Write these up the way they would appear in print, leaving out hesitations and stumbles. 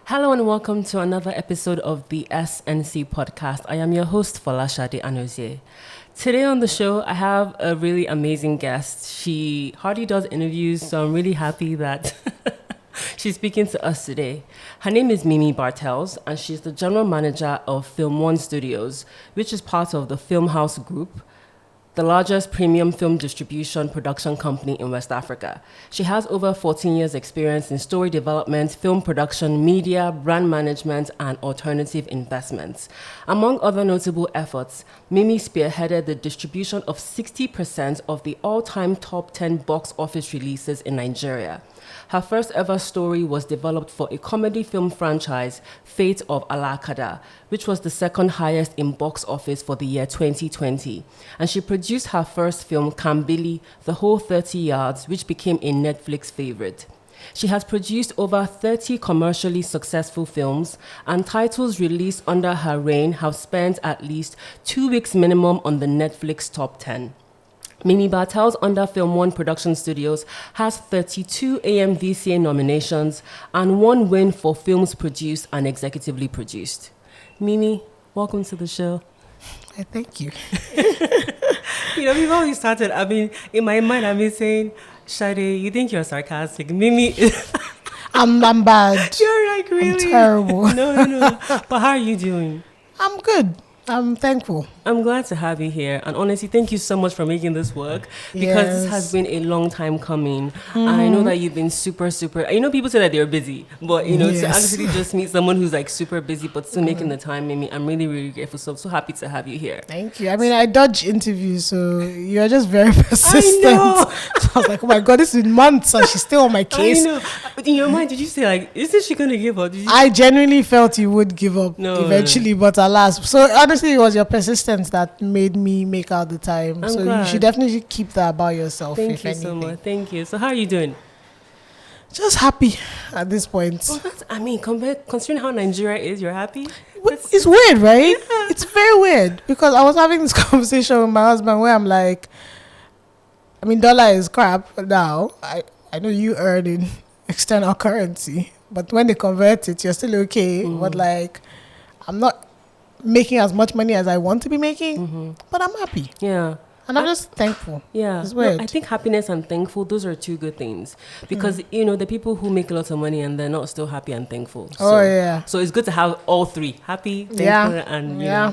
Hello and welcome to another episode of the TheSNCPodcast. I am your host, Folashade Anozie. Today on the show, I have a really amazing guest. She hardly does interviews, so I'm really happy that she's speaking to us today. Her name is Mimi Bartels, and she's the general manager of FilmOne Studios, which is part of the Filmhouse Group, the largest premium film distribution production company in West Africa. She has over 14 years experience in story development, film production, media, brand management, and alternative investments. Among other notable efforts, Mimi spearheaded the distribution of 60% of the all-time top 10 box office releases in Nigeria. Her first ever story was developed for a comedy film franchise, Fate of Alakada, which was the second highest in box office for the year 2020. And she produced her first film, Kambili, The Whole 30 Yards, which became a Netflix favorite. She has produced over 30 commercially successful films, and titles released under her reign have spent at least 2 weeks minimum on the Netflix top 10. Mimi Bartels under FilmOne Production Studios has 32 AMVCA nominations and 1 win for films produced and executively produced. Mimi, welcome to the show. Thank you. We've always started, in my mind, I've been saying, Shade, you think you're sarcastic. Mimi, I'm bad. You're like, really? I'm terrible. No. But how are you doing? I'm good. I'm thankful. I'm glad to have you here. And honestly, thank you so much for making this work, because this has been a long time coming. And I know that you've been super, people say that they're busy, but, to actually just meet someone who's like super busy, but still making the time, Mimi, I'm really, really grateful. So happy to have you here. Thank you. I dodge interviews, so you're just very persistent. I know. So I was like, oh my God, this is months and she's still on my case. I know. But in your mind, did you say like, isn't she going to give up? I genuinely felt you would give up eventually, but alas. So honestly, it was your persistence that made me make out the time. I'm so glad. You should definitely keep that about yourself. Thank you so much. Thank you. So how are you doing? Just happy at this point. Considering how Nigeria is, you're happy? It's weird, right? Yeah. It's very weird, because I was having this conversation with my husband where I'm like, dollar is crap now. I know you earn in external currency, but when they convert it, you're still okay. But like, I'm not making as much money as I want to be making, but I'm happy. Yeah. And I'm just thankful. Yeah. It's weird. No, I think happiness and thankful, those are two good things. Because, the people who make a lot of money and they're not still happy and thankful. So it's good to have all three. Happy, thankful, and, Yeah.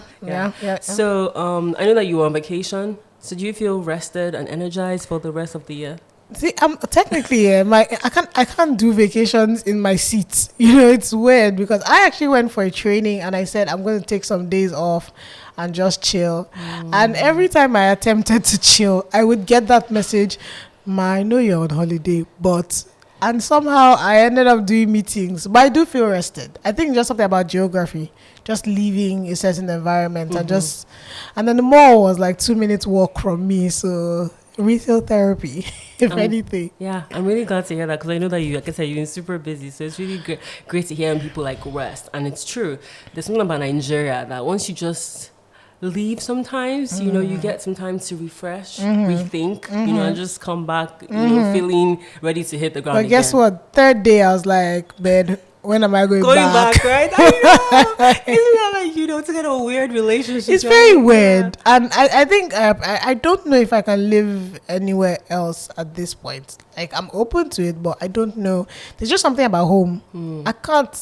So I know that you were on vacation. So do you feel rested and energized for the rest of the year? See, technically, I can't do vacations in my seat. It's weird, because I actually went for a training and I said I'm going to take some days off and just chill. And every time I attempted to chill, I would get that message, I know you're on holiday, and somehow I ended up doing meetings. But I do feel rested. I think just something about geography, just leaving a certain environment and then the mall was like 2 minutes walk from me, so retail therapy, if anything. Yeah, I'm really glad to hear that, because I know that you, like I said, you've been super busy. So it's really great to hear when people like rest. And it's true. There's something about Nigeria that once you just leave sometimes, you get some time to refresh, rethink, and just come back, feeling ready to hit the ground again. But guess what? Third day, I was like, man, when am I going back? Right? I know. Isn't that like, it's kind of a weird relationship? It's very weird. And I think, I don't know if I can live anywhere else at this point. Like, I'm open to it, but I don't know. There's just something about home. I can't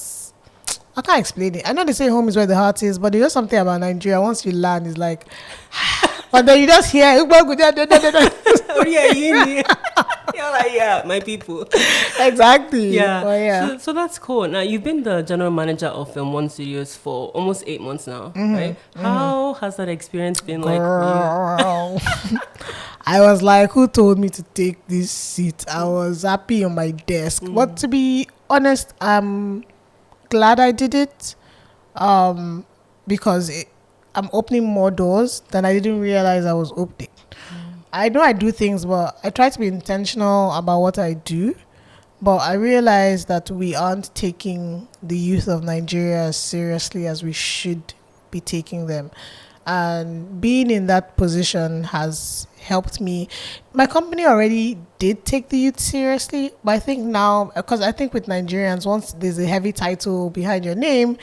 explain it. I know they say home is where the heart is, but there's just something about Nigeria. Once you land, it's like, but then you just hear, you're like, yeah, my people. Exactly. Yeah. So that's cool. Now, you've been the general manager of FilmOne Studios for almost 8 months now, right? How has that experience been like for you? I was like, who told me to take this seat? I was happy on my desk. But to be honest, I'm glad I did it, because I'm opening more doors than I didn't realize I was opening. I know I do things, but I try to be intentional about what I do. But I realize that we aren't taking the youth of Nigeria as seriously as we should be taking them. And being in that position has helped me. My company already did take the youth seriously, but I think now, because I think with Nigerians, once there's a heavy title behind your name,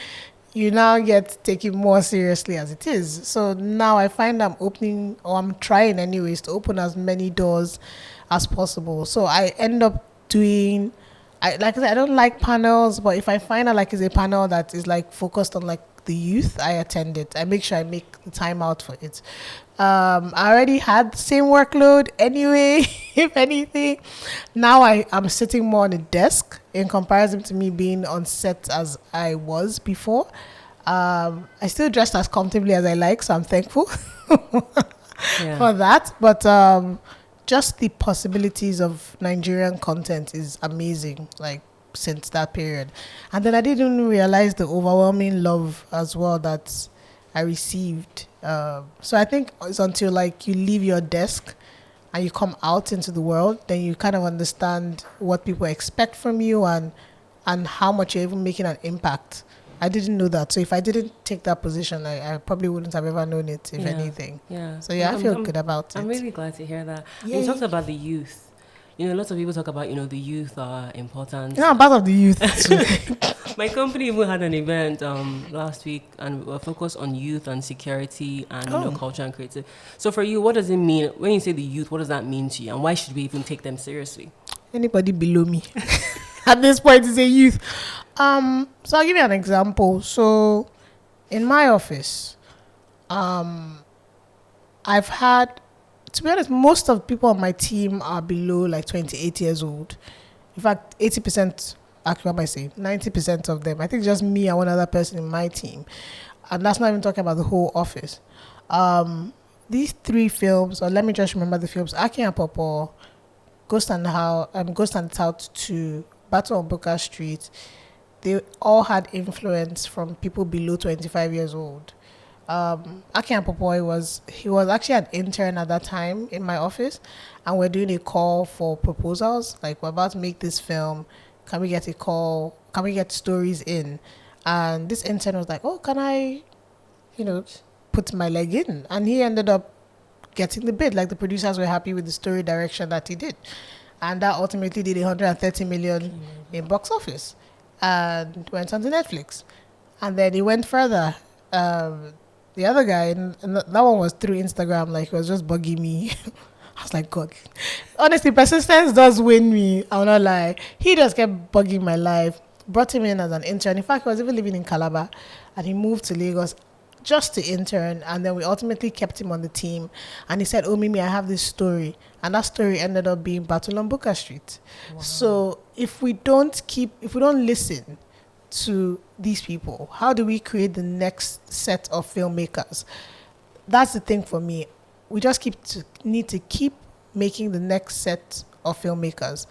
you now get taken more seriously as it is. So now I find I'm opening, or I'm trying anyways, to open as many doors as possible. So I end up doing, like I said, I don't like panels, but if I find out like it's a panel that is like focused on like the youth, I attend it. I make sure I make the time out for it. I already had the same workload anyway, if anything. Now I'm sitting more on a desk in comparison to me being on set as I was before. I still dress as comfortably as I like, so I'm thankful for that. But just the possibilities of Nigerian content is amazing, like since that period. And then I didn't realize the overwhelming love as well that I received. So I think it's until like you leave your desk and you come out into the world, then you kind of understand what people expect from you and how much you're even making an impact. I didn't know that. So if I didn't take that position, I probably wouldn't have ever known it, if anything. Yeah. So yeah, I feel good about it. I'm really glad to hear that. Yeah. You talked about the youth. You know, lots of people talk about, you know, the youth are important. You know, I'm part of the youth too. My company even had an event last week, and we were focused on youth and security and you know, culture and creative. So for you, what does it mean when you say the youth? What does that mean to you, and why should we even take them seriously? Anybody below me at this point is a youth. So I'll give you an example. So in my office, I've had, to be honest, most of the people on my team are below like 28 years old. In fact, 80%, actually, what am I saying? 90% of them. I think just me and one other person in my team. And that's not even talking about the whole office. These three films, or let me just remember the films, Aki and Popo, Ghost and the Tout to Battle on Booker Street, they all had influence from people below 25 years old. Aki and Popo, he was actually an intern at that time in my office, and we're doing a call for proposals. Like, we're about to make this film. Can we get a call? Can we get stories in? And this intern was like, oh, can I, put my leg in? And he ended up getting the bid. Like, the producers were happy with the story direction that he did. And that ultimately did 130 million in box office and went onto Netflix. And then he went further. The other guy, and that one was through Instagram, like, he was just bugging me. I was like, God. Honestly, persistence does win me. I will not lie. He just kept bugging my life. Brought him in as an intern. In fact, he was even living in Calabar. And he moved to Lagos just to intern. And then we ultimately kept him on the team. And he said, oh, Mimi, I have this story. And that story ended up being Battle on Booker Street. Wow. So if we don't listen to these people, how do we create the next set of filmmakers? That's the thing for me. We just need to keep making the next set of filmmakers.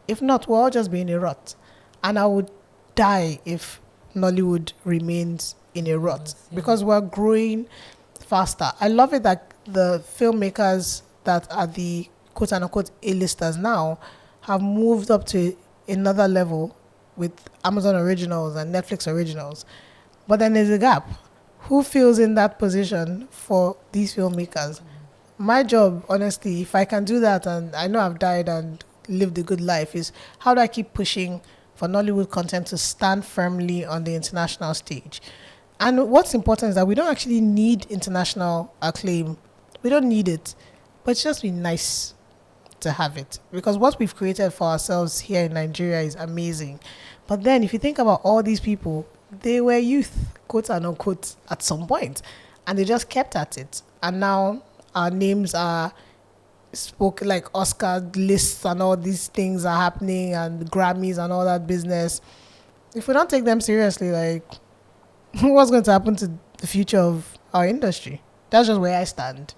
If not, we'll all just be in a rut. And I would die if Nollywood remains in a rut, because we're growing faster. I love it that the filmmakers that are the quote-unquote A-listers now have moved up to another level with Amazon Originals and Netflix Originals. But then there's a gap. Who fills in that position for these filmmakers? My job, honestly, if I can do that, and I know I've died and lived a good life, is how do I keep pushing for Nollywood content to stand firmly on the international stage? And what's important is that we don't actually need international acclaim. We don't need it. But it's just be nice to have it. Because what we've created for ourselves here in Nigeria is amazing. But then if you think about all these people, they were youth, quote and unquote, at some point. And they just kept at it. And now our names are spoken, like Oscar lists and all these things are happening, and Grammys and all that business. If we don't take them seriously, like, what's going to happen to the future of our industry? That's just where I stand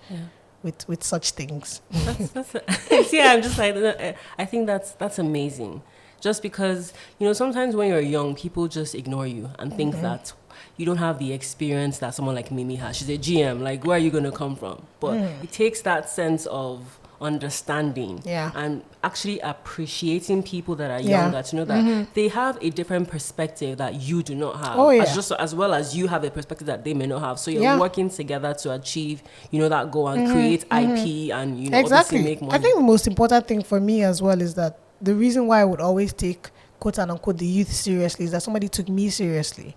with such things. I'm just like, I think that's amazing. Just because, sometimes when you're young, people just ignore you and think that you don't have the experience that someone like Mimi has. She's a GM. Like, where are you going to come from? But it takes that sense of understanding Yeah. and actually appreciating people that are Yeah. younger, to know that they have a different perspective that you do not have. Oh, yeah. As well as you have a perspective that they may not have. So you're Yeah. working together to achieve, that goal and create IP and, obviously Exactly. make money. I think the most important thing for me as well is that the reason why I would always take quote and unquote the youth seriously is that somebody took me seriously.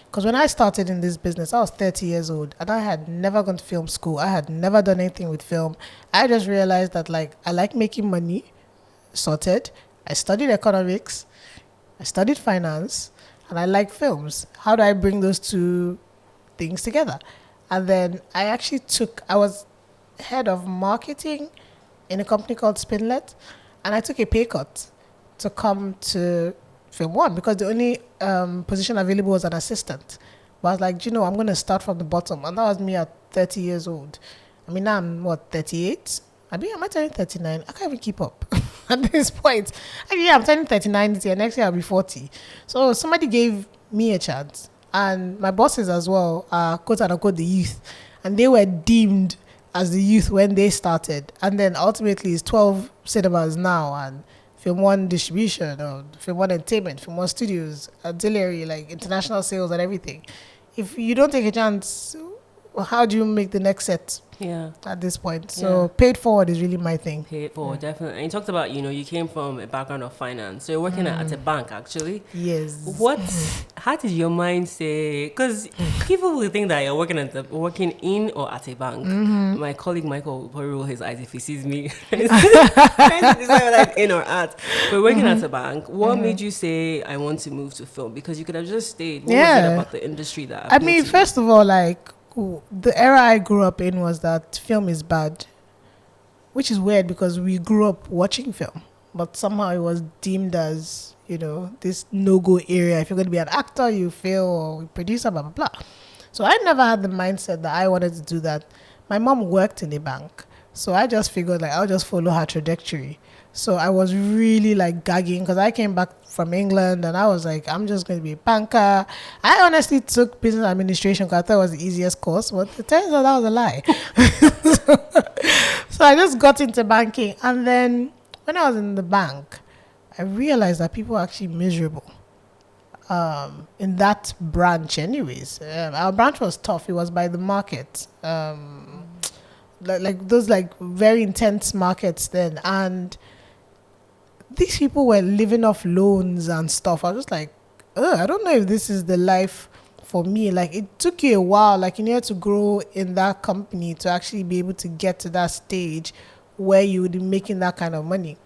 Because when I started in this business, I was 30 years old and I had never gone to film school. I had never done anything with film. I just realized that I like making money, sorted. I studied economics, I studied finance, and I like films. How do I bring those two things together? And then I was head of marketing in a company called Spinlet, and I took a pay cut to come to FilmOne because the only position available was an assistant. But I was like, I'm going to start from the bottom. And that was me at 30 years old. I mean, now I'm, 38? Am I turning 39? I can't even keep up at this point. Yeah, I'm turning 39 this year. Next year, I'll be 40. So somebody gave me a chance. And my bosses as well are, quote unquote, the youth. And they were deemed as the youth when they started. And then ultimately, it's 12 cinemas now. And FilmOne Distribution, or FilmOne Entertainment, FilmOne Studios, auxiliary, international sales and everything. If you don't take a chance, how do you make the next set? Yeah. At this point. So paid forward is really my thing. Paid forward, definitely. And you talked about, you came from a background of finance. So you're working at a bank, actually. Yes. How did your mind say, because people will think that you're working in or at a bank. My colleague Michael will probably roll his eyes if he sees me. It's like in or at. But working at a bank, what made you say, I want to move to film? Because you could have just stayed. What was it about the industry that I mean, first of all, the era I grew up in was that film is bad, which is weird because we grew up watching film, but somehow it was deemed as, this no-go area. If you're going to be an actor, you fail, or producer, blah, blah, blah. So I never had the mindset that I wanted to do that. My mom worked in a bank, so I just figured I'll just follow her trajectory. So I was really gagging because I came back from England and I was like, I'm just going to be a banker. I honestly took business administration because I thought it was the easiest course, but it turns out that was a lie. So I just got into banking. And then when I was in the bank, I realized that people are actually miserable in that branch anyways. Our branch was tough. It was by the market. Those very intense markets then. And these people were living off loans and stuff. I was just like, I don't know if this is the life for me. It took you a while. You needed to grow in that company to actually be able to get to that stage where you would be making that kind of money.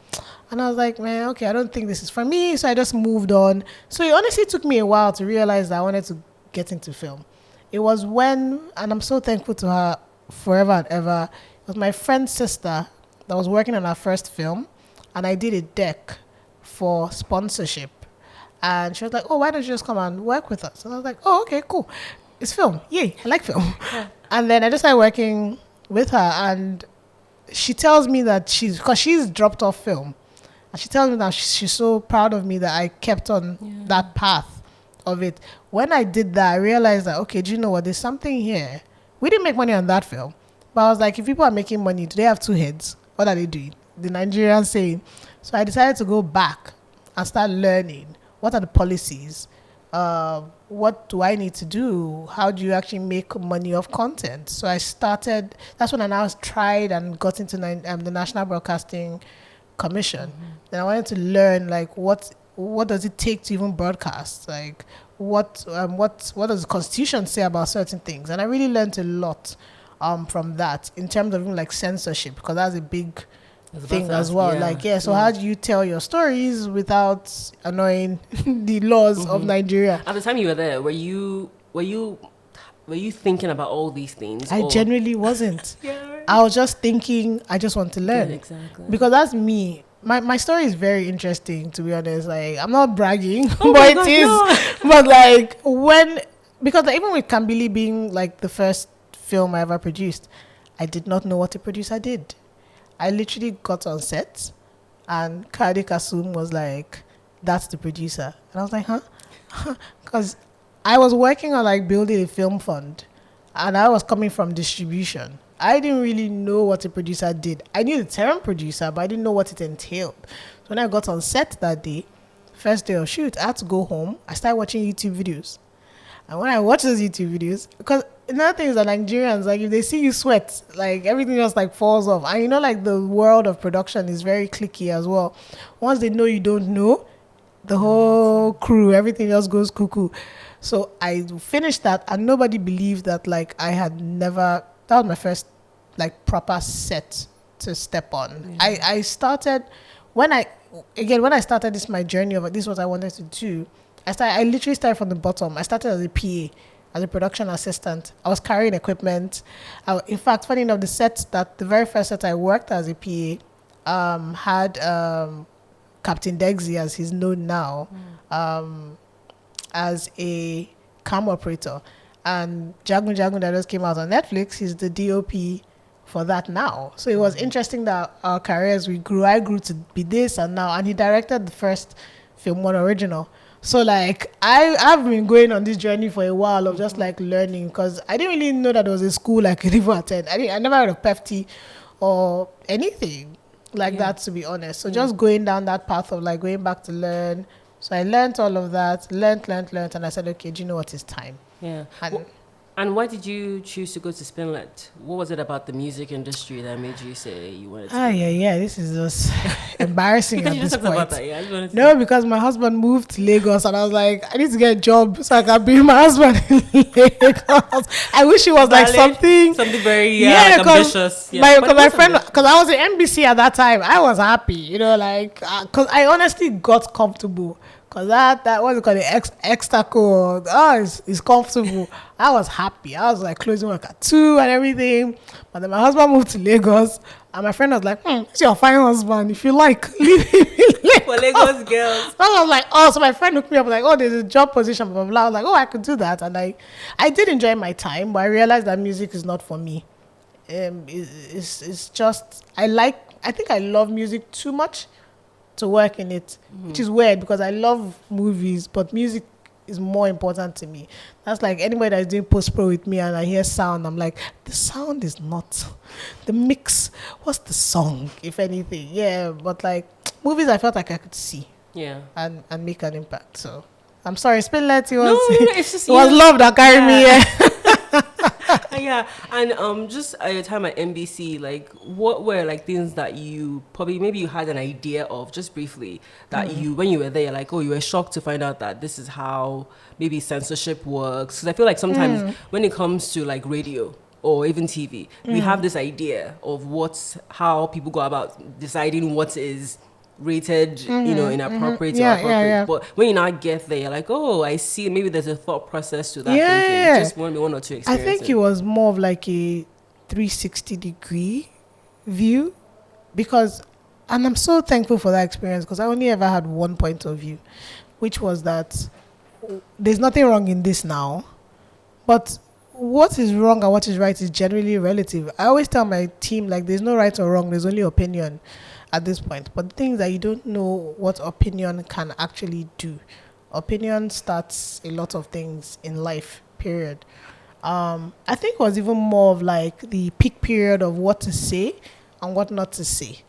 And I was like, man, okay, I don't think this is for me. So I just moved on. So it honestly took me a while to realize that I wanted to get into film. It was when, and I'm so thankful to her forever and ever, it was my friend's sister that was working on our first film. And I did a deck for sponsorship. And she was like, why don't you just come and work with us? And I was like, okay, cool. It's film. Yay, I like film. Yeah. And then I just started working with her. And she tells me that because she's dropped off film. And she tells me that she's so proud of me that I kept on that path of it. When I did that, I realized that, okay, do you know what? There's something here. We didn't make money on that film. But I was like, if people are making money, do they have two heads? What are they doing? The Nigerian saying. So I decided to go back and start learning. What are the policies? What do I need to do? How do you actually make money off content? So I started, that's when I now tried and got into the National Broadcasting Commission. Then I wanted to learn what does it take to even broadcast? What does the Constitution say about certain things? And I really learned a lot from that in terms of even censorship, because that's a big thing as well. So how do you tell your stories without annoying the laws of Nigeria? At the time you were there, were you thinking about all these things? I genuinely wasn't. I was just thinking, I just want to learn. Yeah, exactly. Because that's me. My story is very interesting, to be honest. I'm not bragging, but it is. No. But because even with Kambili being the first film I ever produced, I did not know what a producer did. I literally got on set and Kade Kasum was like, that's the producer. And I was like, huh? Because I was working on building a film fund and I was coming from distribution. I didn't really know what a producer did. I knew the term producer, but I didn't know what it entailed. So when I got on set that day, first day of shoot, I had to go home. I started watching YouTube videos. And when I watch those YouTube videos, because another thing is that Nigerians, like if they see you sweat, like everything just like falls off. And you know, like the world of production is very cliquey as well. Once they know you don't know, the whole crew, everything else goes cuckoo. So I finished that, and nobody believed that like I had never, that was my first like proper set to step on. Yeah. I started, when I started this, my journey of this is what I wanted to do. I literally started from the bottom. I started as a PA, as a production assistant. I was carrying equipment. In fact, funny enough, the very first set I worked as a PA had Captain Dexy, as he's known now, as a cam operator. And Jagun that just came out on Netflix, he's the DOP for that now. So it was interesting that our careers, I grew to be this and now. And he directed the first FilmOne original. So like I've been going on this journey for a while of just like learning, because I didn't really know that there was a school I could even attend. I never heard of PEFT or anything like that, to be honest. So just going down that path of like going back to learn. So I learned all of that, learned, and I said, okay, do you know what, it's time. Yeah. And why did you choose to go to Spinlet? What was it about the music industry that made you say you wanted to? Yeah. This is just embarrassing at this point. About that, yeah? No, because my husband moved to Lagos, and I was like, I need to get a job so I can bring my husband in Lagos. I wish it was like something very ambitious. Yeah. Because my friend, because I was at NBC at that time, I was happy, you know, like because I honestly got comfortable. Because that what's it called, the extra code, it's comfortable. I was happy. I was like closing work at 2 and everything. But then my husband moved to Lagos, and my friend was like, it's your fine husband. If you like, leave him in Lagos. For Lagos girls. So I was like, so my friend looked me up like, there's a job position, blah, blah, blah. I was like, I could do that. And I did enjoy my time, but I realized that music is not for me. It's just, I think I love music too much to work in it, which is weird because I love movies, but music is more important to me. That's like anybody that is doing post-pro with me and I hear sound, I'm like, the sound is not the mix. What's the song, if anything? Yeah, but like movies, I felt like I could see and make an impact. So I'm sorry, Spinlet, it's just, it was love that carried me here. Yeah, and just at your time at NBC, like what were like things that you maybe you had an idea of, just briefly, that you, when you were there, like, you were shocked to find out that this is how maybe censorship works? Because I feel like sometimes when it comes to like radio or even TV, we have this idea of how people go about deciding what is rated, inappropriate or appropriate. Yeah. But when you now get there, you're like, I see, maybe there's a thought process to that thinking. Just one or two experiences. I think it was more of like a 360-degree view, and I'm so thankful for that experience, because I only ever had one point of view, which was that there's nothing wrong in this now, but what is wrong and what is right is generally relative. I always tell my team, like, there's no right or wrong, there's only opinion at this point. But the thing is that you don't know what opinion can actually do. Opinion starts a lot of things in life, period. I think it was even more of like the peak period of what to say and what not to say.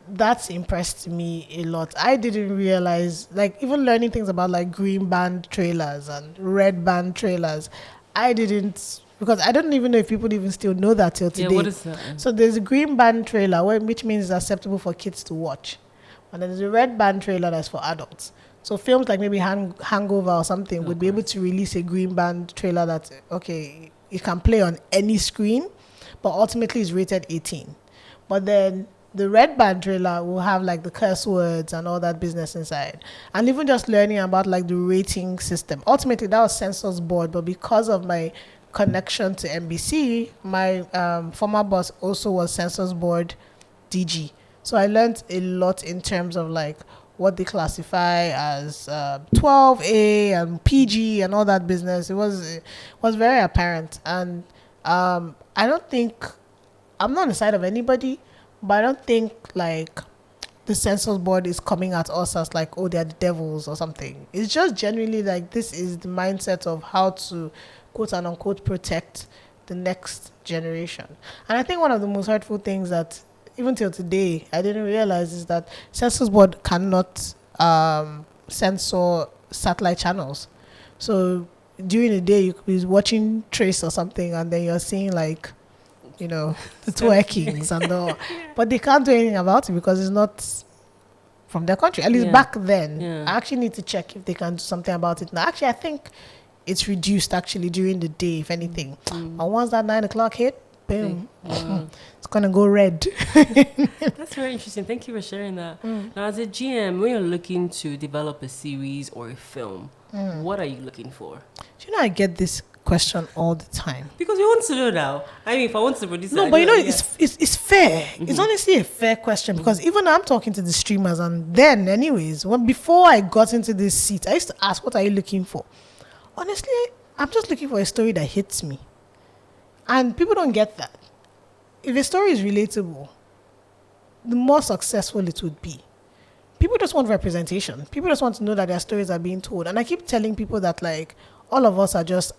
That's impressed me a lot. I didn't realize, like, even learning things about like green band trailers and red band trailers, I didn't, because I don't even know if people even still know that till today. Yeah, what is that? So there's a green band trailer, which means it's acceptable for kids to watch. And then there's a red band trailer that's for adults. So films like maybe Hangover or something would be able to release a green band trailer that, it can play on any screen, but ultimately is rated 18. But then the red band trailer will have like the curse words and all that business inside. And even just learning about like the rating system. Ultimately, that was Censor's board, but because of my connection to NBC, my former boss also was Censor's board DG. So I learned a lot in terms of like what they classify as 12A and PG and all that business. It was very apparent. And I don't think, I'm not on the side of anybody, but I don't think like the Censor's board is coming at us as like, they're the devils or something. It's just genuinely like, this is the mindset of how to quote and unquote protect the next generation. And I think one of the most hurtful things that even till today I didn't realize is that census board cannot censor satellite channels. So during the day you could be watching Trace or something, and then you're seeing like, you know, the twerkings and all, but they can't do anything about it because it's not from their country. At least back then, I actually need to check if they can do something about it now. Actually, I think it's reduced actually during the day, if anything. And once that 9 o'clock hit, boom, it's gonna go red. That's very interesting. Thank you for sharing that. Now, as a GM, when you're looking to develop a series or a film, what are you looking for? Do you know I get this question all the time? Because we want to know now. I mean, if I want to produce no, but you know, it's fair. It's honestly a fair question, because even I'm talking to the streamers, and then anyways, before I got into this seat, I used to ask, what are you looking for? Honestly, I'm just looking for a story that hits me. And people don't get that. If a story is relatable, the more successful it would be. People just want representation. People just want to know that their stories are being told. And I keep telling people that, like, all of us are just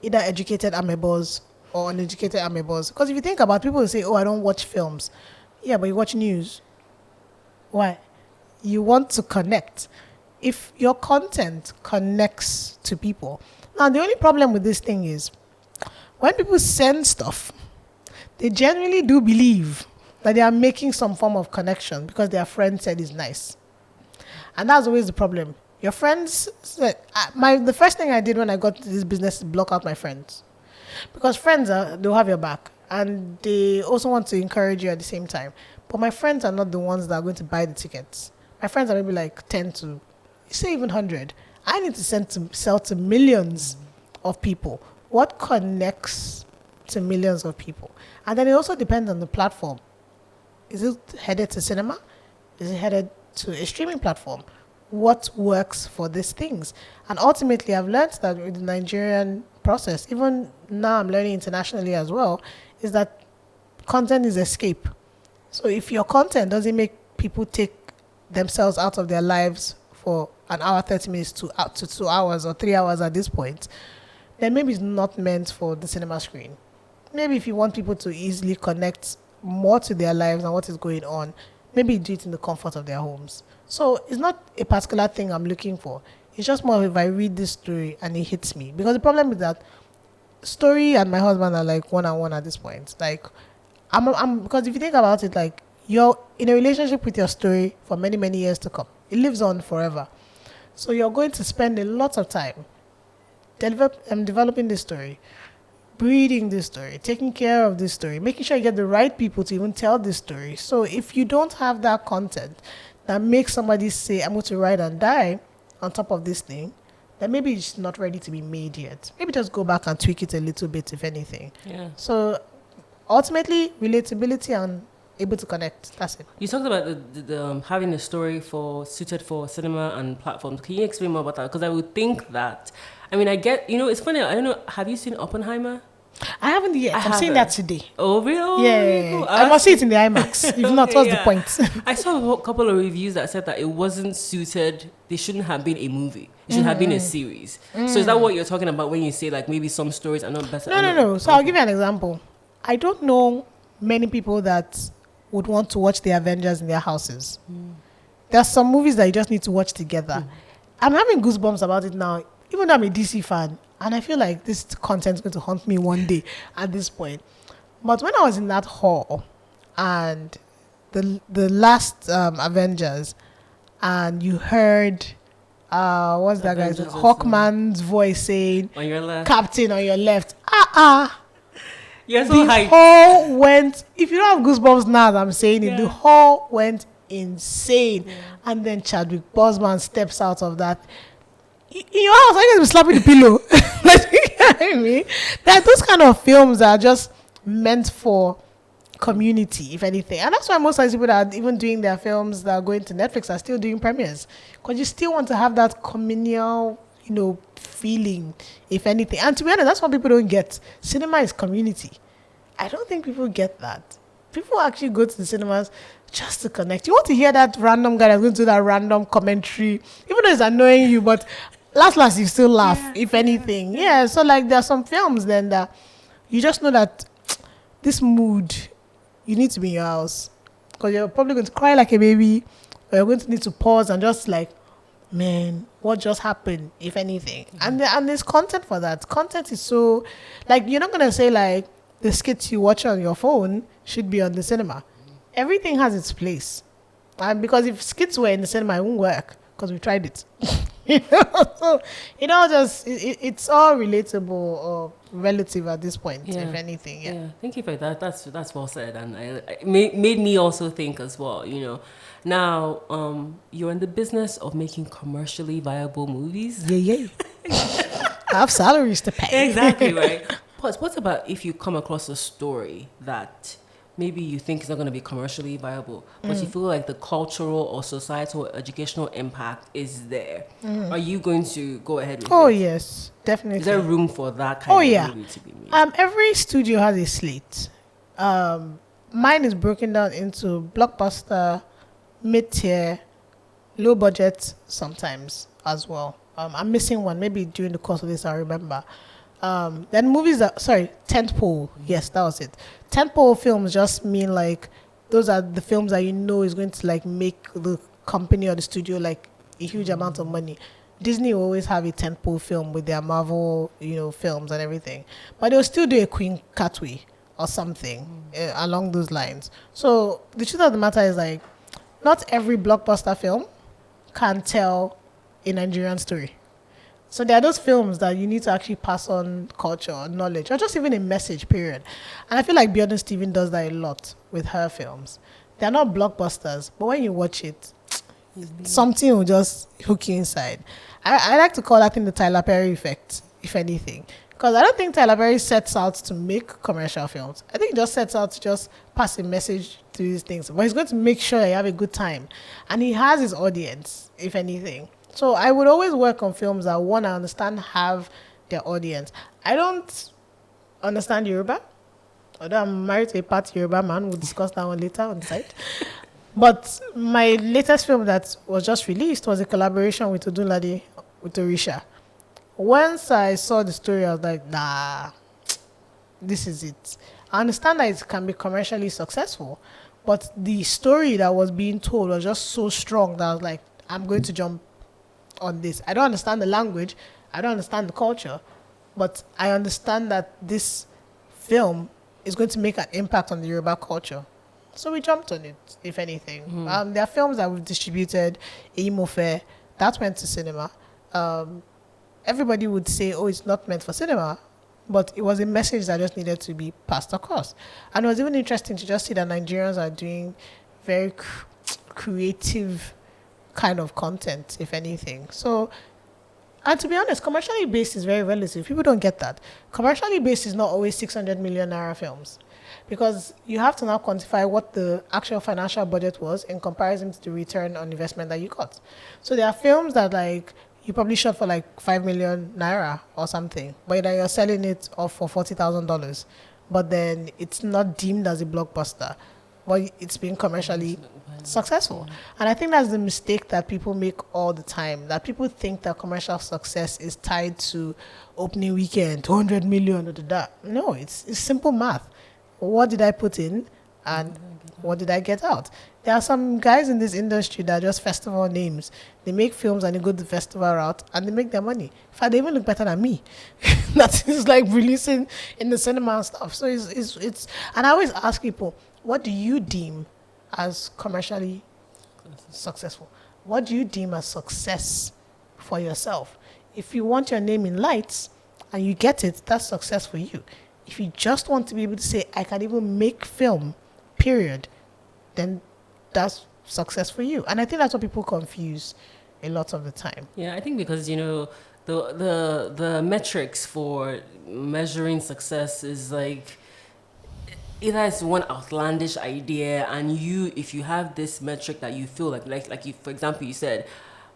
either educated amebos or uneducated amebos. Because if you think about it, people will say, oh, I don't watch films. Yeah, but you watch news. Why? You want to connect. If your content connects to people. Now, the only problem with this thing is when people send stuff, they generally do believe that they are making some form of connection because their friend said it's nice. And that's always the problem. Your friends said, the first thing I did when I got to this business is block out my friends. Because friends, they'll have your back. And they also want to encourage you at the same time. But my friends are not the ones that are going to buy the tickets. My friends are maybe like 10 to, say even 100. I need to sell to millions of people. What connects to millions of people? And then it also depends on the platform. Is it headed to cinema? Is it headed to a streaming platform? What works for these things? And ultimately, I've learned that with the Nigerian process, even now I'm learning internationally as well, is that content is escape. So if your content doesn't make people take themselves out of their lives for an hour, 30 minutes to 2 hours or 3 hours at this point, then maybe it's not meant for the cinema screen. Maybe if you want people to easily connect more to their lives and what is going on, maybe do it in the comfort of their homes. So it's not a particular thing I'm looking for. It's just more if I read this story and it hits me. Because the problem is that story and my husband are like one-on-one at this point. Like, because if you think about it, like, you're in a relationship with your story for many, many years to come. It lives on forever. So you're going to spend a lot of time developing this story, breeding this story, taking care of this story, making sure you get the right people to even tell this story. So if you don't have that content that makes somebody say, I'm going to ride and die on top of this thing, then maybe it's not ready to be made yet. Maybe just go back and tweak it a little bit, if anything. Yeah. So ultimately, relatability and able to connect. That's it. You talked about the having a story suited for cinema and platforms. Can you explain more about that? Because I would think that, I mean, I get, it's funny. I don't know. Have you seen Oppenheimer? I haven't yet. I'm seeing that today. Oh, really? Yeah. Cool. I must see it in the IMAX. If not, what's the point? I saw a couple of reviews that said that it wasn't suited. They shouldn't have been a movie. It should have been a series. So is that what you're talking about when you say, like, maybe some stories are not best? No. So I'll give you an example. I don't know many people that would want to watch the Avengers in their houses. There are some movies that you just need to watch together. I'm having goosebumps about it now, even though I'm a DC fan. And I feel like this content is going to haunt me one day at this point. But when I was in that hall and the last Avengers, and you heard, what's that guy's name? Hawkman's voice saying, on your left. Captain on your left. You're so the hyped. hall went, if you don't have goosebumps now as I'm saying it, the hall went insane. And then Chadwick Boseman steps out of that. In your house, I guess be slapping the pillow. Like, you know what I mean? That those kind of films that are just meant for community, if anything. And that's why most of these people that are even doing their films that are going to Netflix are still doing premieres. Because you still want to have that communal, feeling, if anything. And to be honest, that's what people don't get. Cinema is community. I don't think people get that. People actually go to the cinemas just to connect. You want to hear that random guy that's going to do that random commentary, even though it's annoying you, but last you still laugh, if anything. Yeah, so like there are some films then that you just know that this mood, you need to be in your house because you're probably going to cry like a baby, or you're going to need to pause and just like, man, what just happened, if anything. And there's content for that. Content is so, like, you're not going to say like the skits you watch on your phone should be on the cinema. Everything has its place. And because if skits were in the cinema, it won't work because we tried it. So it's all relatable or relative at this point, if anything. Yeah. Thank you for that. That's well said, and it made me also think as well. Now you're in the business of making commercially viable movies. Yeah. I have salaries to pay. Exactly, right. But what about if you come across a story that maybe you think is not going to be commercially viable, but you feel like the cultural or societal or educational impact is there? Are you going to go ahead with it? Oh, yes, definitely. Is there room for that kind of movie to be made? Every studio has a slate. Mine is broken down into blockbuster, mid-tier, low budget sometimes as well. I'm missing one. Maybe during the course of this, I'll remember. Then movies tentpole. Yes, that was it. Tentpole films just mean like those are the films that you know is going to like make the company or the studio like a huge amount of money. Disney will always have a tentpole film with their Marvel, films and everything, but they'll still do a Queen Catway or something along those lines. So the truth of the matter is like, not every blockbuster film can tell a Nigerian story. So there are those films that you need to actually pass on culture or knowledge or just even a message, period. And I feel like Beyonce Steven does that a lot with her films. They're not blockbusters, but when you watch it, something will just hook you inside. I like to call that thing the Tyler Perry effect, if anything. Because I don't think Tyler Perry sets out to make commercial films. I think he just sets out to just pass a message to these things. But he's going to make sure you have a good time. And he has his audience, if anything. So I would always work on films that, one, I understand have their audience. I don't understand Yoruba. Although I'm married to a part Yoruba man. We'll discuss that one later on the site. But my latest film that was just released was a collaboration with Odunlade, with Orisha. Once I saw the story, I was like, nah, this is it. I understand that it can be commercially successful, but the story that was being told was just so strong that I was like, I'm going to jump on this. I don't understand the language, I don't understand the culture, but I understand that this film is going to make an impact on the Yoruba culture. So we jumped on it, if anything. There are films that we've distributed, Imofe, that went to cinema. Everybody would say, oh, it's not meant for cinema, but it was a message that just needed to be passed across. And it was even interesting to just see that Nigerians are doing very creative kind of content, if anything. So, and to be honest, commercially based is very relative. People don't get that. Commercially based is not always 600 million naira films, because you have to now quantify what the actual financial budget was in comparison to the return on investment that you got. So there are films that like you probably shot for like 5 million naira or something, but then you're selling it off for $40,000, but then it's not deemed as a blockbuster, but it's been commercially successful. And I think that's the mistake that people make all the time, that people think that commercial success is tied to opening weekend, 200 million or that. No, it's simple math. What did I put in and what did I get out? There are some guys in this industry that are just festival names. They make films and they go the festival route and they make their money. In fact, they even look better than me. That is like releasing in the cinema and stuff. So it's and I always ask people, what do you deem as commercially successful? What do you deem as success for yourself? If you want your name in lights and you get it, that's success for you. If you just want to be able to say, I can even make film, period, then that's success for you. And I think that's what people confuse a lot of the time. Yeah, I think because, the metrics for measuring success is like, either it's one outlandish idea, and if you have this metric that you feel like you, for example, you said,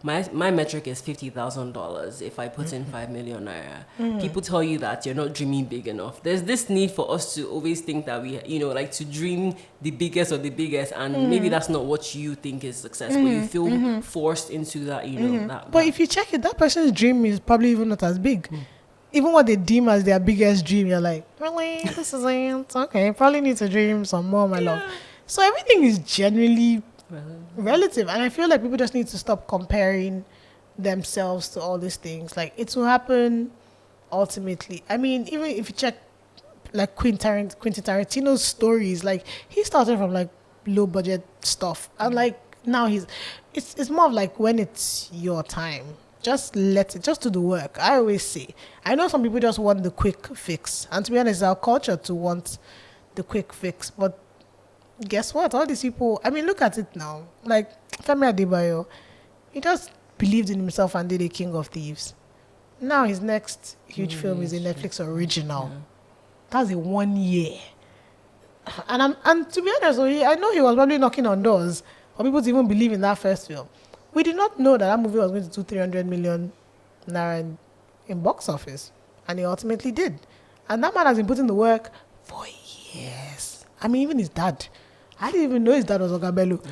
my metric is $50,000 if I put in 5 million naira. People tell you that you're not dreaming big enough. There's this need for us to always think that we, like to dream the biggest of the biggest, and maybe that's not what you think is success, but you feel forced into that, But if you check it, that person's dream is probably even not as big. even what they deem as their biggest dream, you're like, really? This is it? Okay, probably need to dream some more, my love. So everything is genuinely relative. And I feel like people just need to stop comparing themselves to all these things. Like, it will happen ultimately. I mean, even if you check like Quentin Tarantino's stories, like he started from like low budget stuff, and like now it's more of like when it's your time, just do the work. I always say, I know some people just want the quick fix, and to be honest, it's our culture to want the quick fix. But guess what? All these people, I mean, look at it now. Like Femi Adebayo, he just believed in himself and did a King of Thieves. Now his next huge film is a Netflix original. Yeah. That's a 1 year. And to be honest, I know he was probably knocking on doors for people to even believe in that first film. We did not know that movie was going to do 300 million naira in box office. And he ultimately did. And that man has been putting the work for years. I mean, even his dad. I didn't even know his dad was Ogabelu.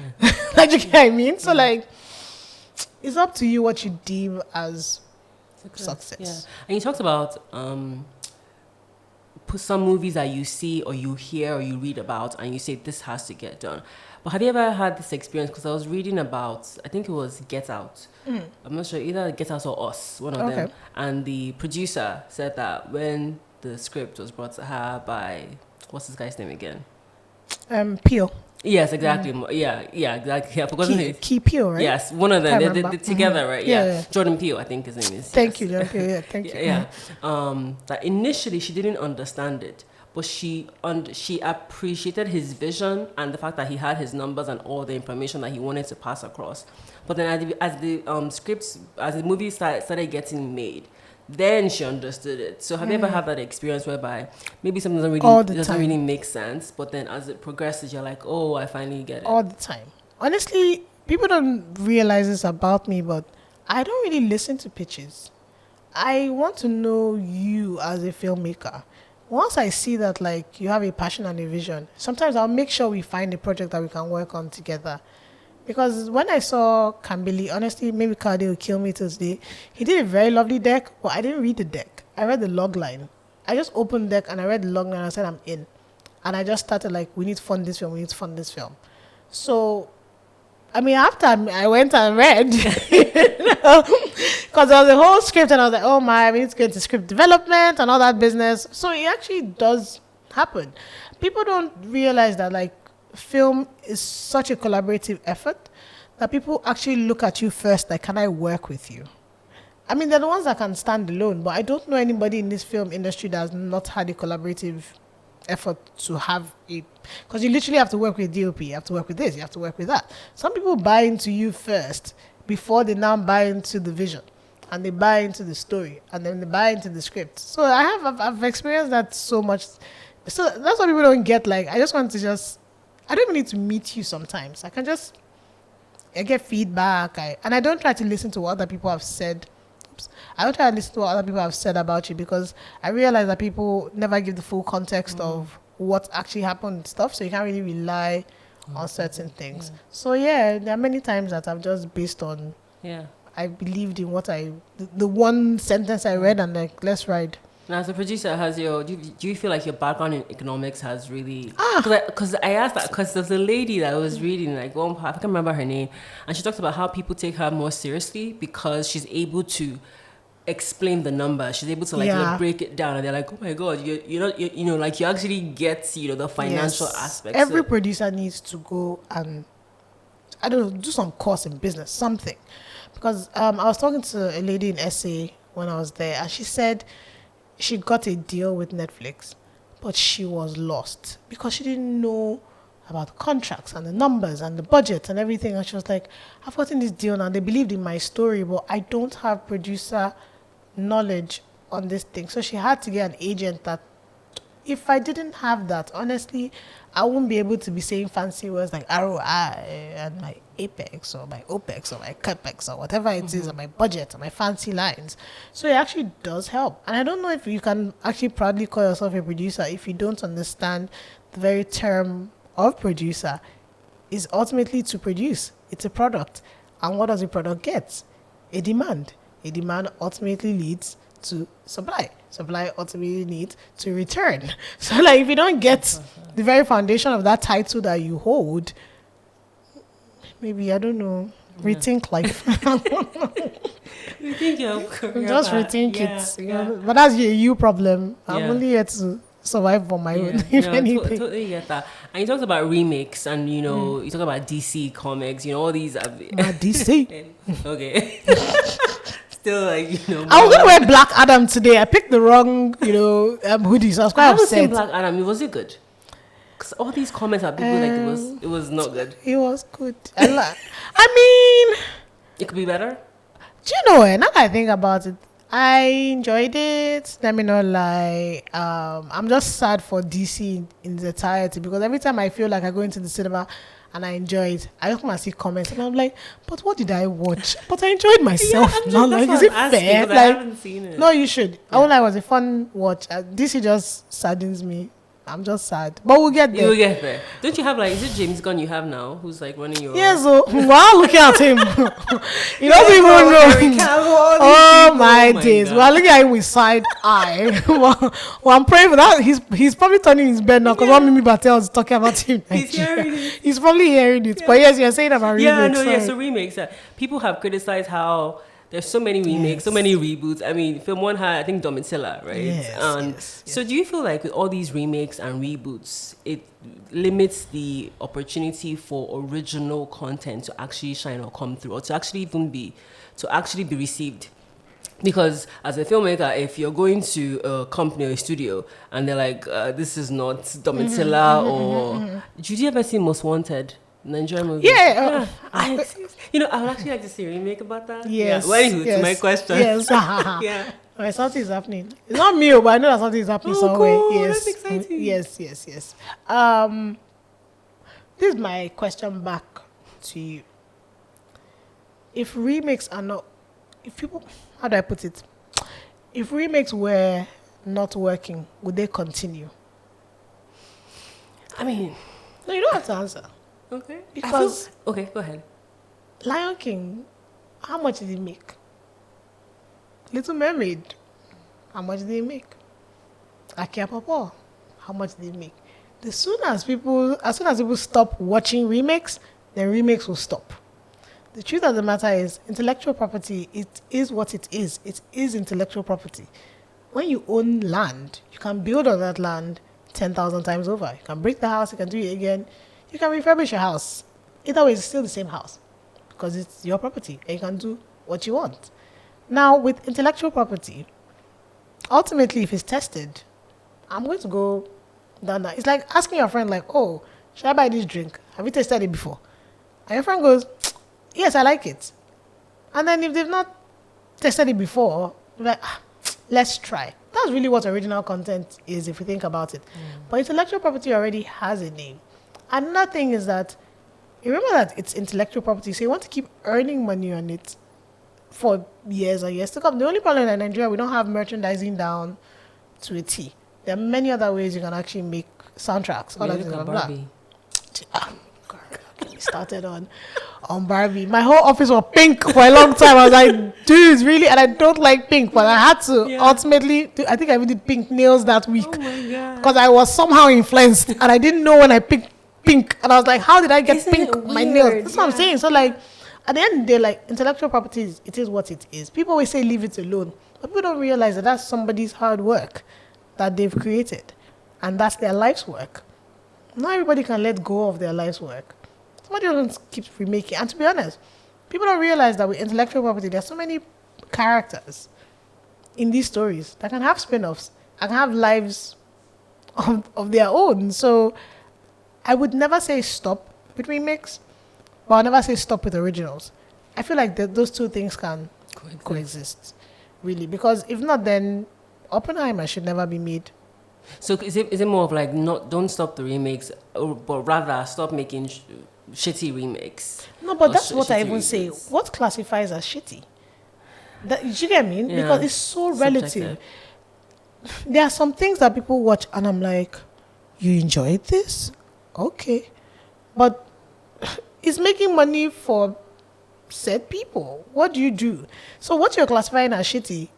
Like, you get what I mean? So, like, it's up to you what you deem as success. Yeah. And you talked about some movies that you see or you hear or you read about and you say this has to get done. But have you ever had this experience? Because I was reading about, I think it was Get Out. I'm not sure, either Get Out or Us, one of them. And the producer said that when the script was brought to her by, what's this guy's name again? Peel. Yes, exactly. Yeah, exactly. I forgot his name. Key Peel, right? Yes, one of them. They're together, right? Yeah. Jordan Peele, I think his name is. Thank you, Jordan Peele. Yeah, thank you. Yeah. That initially she didn't understand it, but she appreciated his vision and the fact that he had his numbers and all the information that he wanted to pass across. But then as the movie started getting made, then she understood it. So have you ever had that experience whereby maybe something doesn't really make sense, but then as it progresses, you're like, oh, I finally get it? All the time. Honestly, people don't realize this about me, but I don't really listen to pitches. I want to know you as a filmmaker. Once I see that, like, you have a passion and a vision, sometimes I'll make sure we find a project that we can work on together. Because when I saw Kambili, honestly, maybe Cardi will kill me today. He did a very lovely deck, but I didn't read the deck. I read the log line. I just opened the deck and I read the log line and I said, I'm in. And I just started like, we need to fund this film. So, I mean, after I went and read, because there was a whole script and I was like, oh my, we need to get into script development and all that business. So it actually does happen. People don't realize that, like, film is such a collaborative effort that people actually look at you first, like, can I work with you? I mean, they're the ones that can stand alone, but I don't know anybody in this film industry that has not had a collaborative effort to have because you literally have to work with DOP, you have to work with this, you have to work with that. Some people buy into you first before they now buy into the vision, and they buy into the story, and then they buy into the script. So I've experienced that so much. So that's what people don't get. Like, I just want to I don't even need to meet you sometimes. I get feedback. And I don't try to listen to what other people have said. I don't try to listen to what other people have said about you, because I realize that people never give the full context of what actually happened and stuff. So you can't really rely on certain things. Yeah. So yeah, there are many times that I've just based on, I believed in what the one sentence I read and like, let's ride. Now, as a producer, do you feel like your background in economics has really... Because I asked that because there's a lady that I was reading, like, I can't remember her name, and she talked about how people take her more seriously because she's able to explain the numbers. She's able to break it down, and they're like, oh my God, you like you actually get, the financial aspects. Every producer needs to go and, I don't know, do some course in business, something. Because I was talking to a lady in SA when I was there, and she said she got a deal with Netflix, but she was lost because she didn't know about the contracts and the numbers and the budget and everything. And she was like, I've gotten this deal now. They believed in my story, but I don't have producer knowledge on this thing. So she had to get an agent that, if I didn't have that, honestly, I wouldn't be able to be saying fancy words like ROI and my Apex or my OPEX or my CAPEX or whatever it is, or my budget or my fancy lines. So it actually does help. And I don't know if you can actually proudly call yourself a producer if you don't understand the very term of producer is ultimately to produce. It's a product. And what does a product get? A demand. A demand ultimately leads to supply. supply ultimately needs to return. So like if you don't get the very foundation of that title that you hold, maybe I don't know, rethink life. Rethink your career. Just rethink it. You know? But that's you problem. I'm only here to survive on my own. If anything. Totally get that. And you talked about remakes, and you know, you talk about DC comics. You know, all these. DC. Okay. Still, like, you know. I was gonna wear Black Adam today. I picked the wrong, hoodie. So I was I quite haven't upset. seen Black Adam. Was it good? Because all these comments are people like it was not good. It was good. I mean, It could be better. do you know what? Now that I think about it, I enjoyed it. Let me not lie. I'm just sad for DC in its entirety because every time I feel like I go into the cinema and I enjoy it, I just want to see comments and I'm like, but what did I watch? But I enjoyed myself. Not like, is it fair? I haven't seen it. No, you should. I won't lie, it was a fun watch. DC just saddens me. I'm just sad. But we'll get there. You will get there. Don't you have is it James Gunn you have now who's like running your... Yeah, so while looking at him, you don't even know. Oh my days. God. We're looking at him with side eye. well, I'm praying for that. He's probably turning his bed now because what Mimi Bartels is talking about him. He's hearing it. He's probably hearing it. But yes, you're saying about remakes. So remakes. People have criticized how there's so many remakes, so many reboots. I mean, FilmOne had, I think, Domitilla, right? Yes. So do you feel like with all these remakes and reboots, it limits the opportunity for original content to actually shine or come through, or to actually be received? Because as a filmmaker, if you're going to a company or a studio and they're like, this is not Domitilla, did you ever see Most Wanted? Nigerian movie. I would actually like to see a remake about that. Yes. Well, anywho, to my question. Yes. Yeah. Something is happening. It's not me, but I know that something is happening somewhere. Cool. Yes. That's exciting. Yes. This is my question back to you. If remakes are not, how do I put it? If remakes were not working, would they continue? I mean, no, you don't have to answer. Okay. Because okay, go ahead. Lion King, how much did he make? Little Mermaid, how much did he make? Akia Papa, how much did he make? As soon as people stop watching remakes, then remakes will stop. The truth of the matter is, intellectual property, it is what it is. It is intellectual property. When you own land, you can build on that land 10,000 times over. You can break the house, you can do it again. You can refurbish your house. Either way, it's still the same house because it's your property and you can do what you want. Now, with intellectual property, ultimately, if it's tested, I'm going to go down that. It's like asking your friend, like, oh, should I buy this drink? Have you tasted it before? And your friend goes, yes, I like it. And then if they've not tested it before, they're like, let's try. That's really what original content is if you think about it. But intellectual property already has a name. Another thing is that, you remember that it's intellectual property, so you want to keep earning money on it for years and years to come. The only problem in Nigeria, we don't have merchandising down to a T. There are many other ways you can actually make soundtracks. Barbie. Get me started on Barbie. My whole office was pink for a long time. I was like, dude, really? And I don't like pink, but I had to ultimately I think I even did pink nails that week. Oh my God. Because I was somehow influenced and I didn't know when I picked pink. And I was like, how did I get Isn't pink it my weird? nails? That's what I'm saying. So like, at the end of the day, like, intellectual property, it is what it is. People always say leave it alone. But people don't realize that that's somebody's hard work that they've created. And that's their life's work. Not everybody can let go of their life's work. Somebody else keeps remaking. And to be honest, people don't realize that with intellectual property, there's so many characters in these stories that can have spin-offs and can have lives of their own. So I would never say stop with remakes, but I'll never say stop with originals. I feel like those two things can coexist, really. Because if not, then Oppenheimer should never be made. So is it more of like don't stop the remakes, but rather stop making shitty remakes? No, but that's what I even remakes. say. What classifies as shitty? Do you get me? Yeah. Because it's so relative. Subjective. There are some things that people watch and I'm like, you enjoyed this? Okay. But it's making money for said people. What do you do? So what you're classifying as shitty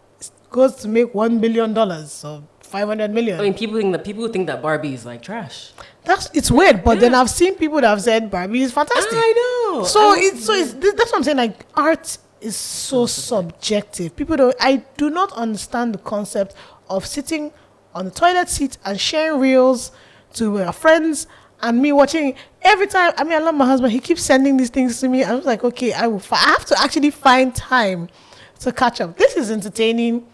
goes to make $1 billion, so 500 million. I mean, people think that Barbie is like trash. It's weird, but then I've seen people that have said Barbie is fantastic. I know. That's what I'm saying. Like, art is so subjective. I do not understand the concept of sitting on the toilet seat and sharing reels to our friends and me watching every time. I mean, I love my husband. He keeps sending these things to me. I was like, okay, I have to actually find time to catch up. This is entertaining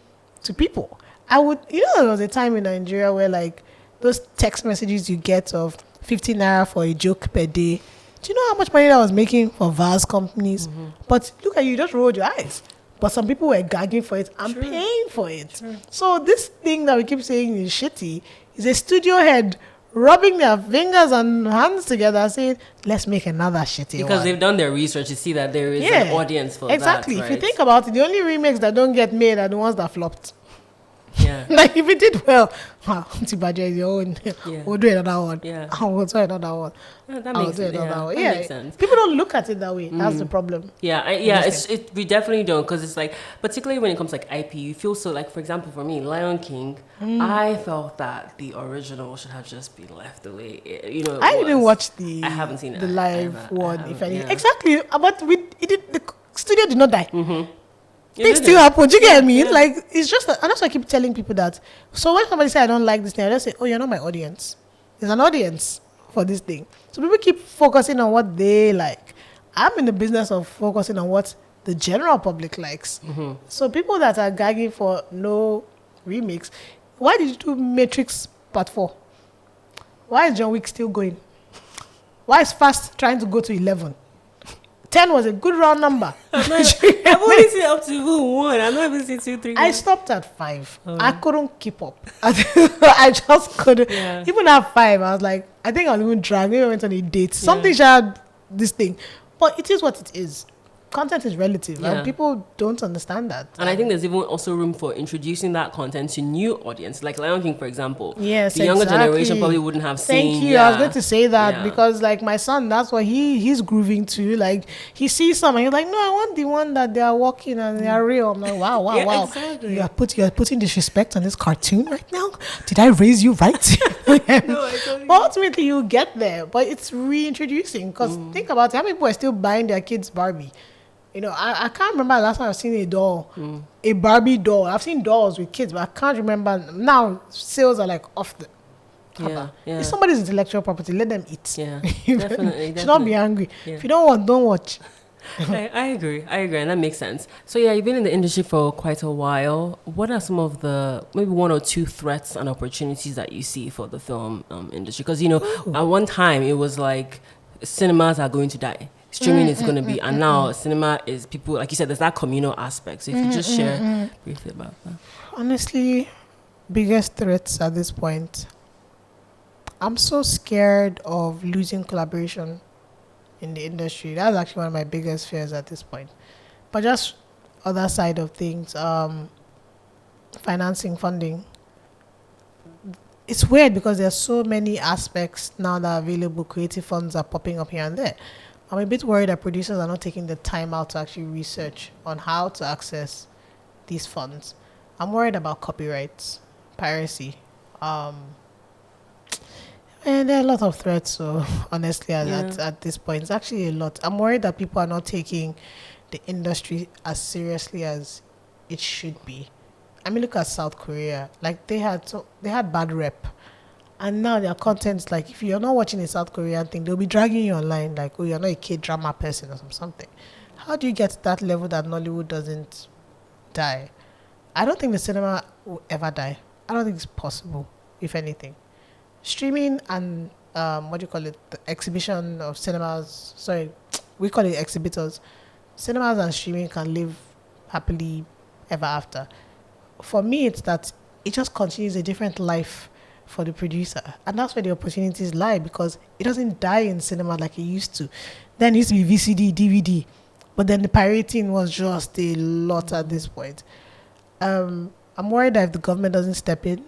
to people. There was a time in Nigeria where like those text messages you get of 15 naira for a joke per day. Do you know how much money that was making for vast companies? Mm-hmm. But look at you just rolled your eyes. But some people were gagging for it and paying for it. Sure. So this thing that we keep saying is shitty is a studio head rubbing their fingers and hands together saying, let's make another shitty because one. They've done their research to see that there is an audience for exactly. that. If you think about it, the only remakes that don't get made are the ones that flopped. Yeah. Like if it did well, Tibaja is your own. Yeah. We'll do another one. Yeah. We'll do another one. That makes sense. People don't look at it that way. That's the problem. We definitely don't, because it's like, particularly when it comes to like IP, you feel so like, for example, for me, Lion King, I felt that the original should have just been left the way I didn't watch I haven't seen the live one, if any. Yeah. Exactly, but the studio did not die. Mm-hmm. Things still happen. Do you get me? Like, it's just and that's why I keep telling people that. So when somebody say I don't like this thing, I just say, oh, you're not my audience. There's an audience for this thing. So people keep focusing on what they like. I'm in the business of focusing on what the general public likes. Mm-hmm. So people that are gagging for no remakes, why did you do Matrix Part 4? Why is John Wick still going? Why is Fast trying to go to 11? 10 was a good round number. I've only seen up to 1. I've not even seen 2, 3. I stopped at 5. I couldn't keep up. I just couldn't. Yeah. Even at 5, I was like, I think I was even drunk. Maybe I went on a date. Something shared this thing. But it is what it is. Content is relative, and people don't understand that. And I think there's even also room for introducing that content to new audience, like Lion King, for example. Yes, the younger generation probably wouldn't have seen. Thank you. I was going to say that because, like, my son, that's what he's grooving to. Like, he sees some, and he's like, "No, I want the one that they are walking and they are real." I'm like, "Wow, exactly. You're putting disrespect on this cartoon right now. Did I raise you right?" No, but ultimately, you get there, but it's reintroducing. Because think about it, how many people are still buying their kids Barbie? I can't remember the last time I've seen a doll, a Barbie doll. I've seen dolls with kids, but I can't remember. Now, sales are like off the cover. Yeah. If somebody's intellectual property, let them eat. Yeah, definitely. Should not be angry. Yeah. If you don't want, don't watch. I agree, and that makes sense. So you've been in the industry for quite a while. What are some of the, maybe 1 or 2 threats and opportunities that you see for the film industry? Because, at one time, it was like cinemas are going to die. Streaming is going to be, and now cinema is, people, like you said, there's that communal aspect. So if you just share briefly about that. Honestly, biggest threats at this point, I'm so scared of losing collaboration in the industry. That's actually one of my biggest fears at this point. But just other side of things, funding. It's weird because there's so many aspects now that are available. Creative funds are popping up here and there. I'm a bit worried that producers are not taking the time out to actually research on how to access these funds. I'm worried about copyrights, piracy. And there are a lot of threats, so honestly, at this point, it's actually a lot. I'm worried that people are not taking the industry as seriously as it should be. I mean, look at South Korea. Like, they had bad rep. And now their content's like, if you're not watching a South Korean thing, they'll be dragging you online like, oh, you're not a K-drama person or something. How do you get to that level that Nollywood doesn't die? I don't think the cinema will ever die. I don't think it's possible, if anything. Streaming and, the exhibition of cinemas, we call it exhibitors. Cinemas and streaming can live happily ever after. For me, it's that it just continues a different life for the producer, and that's where the opportunities lie, because it doesn't die in cinema like it used to. Then it used to be VCD, DVD, but then the pirating was just a lot at this point. I'm worried that if the government doesn't step in,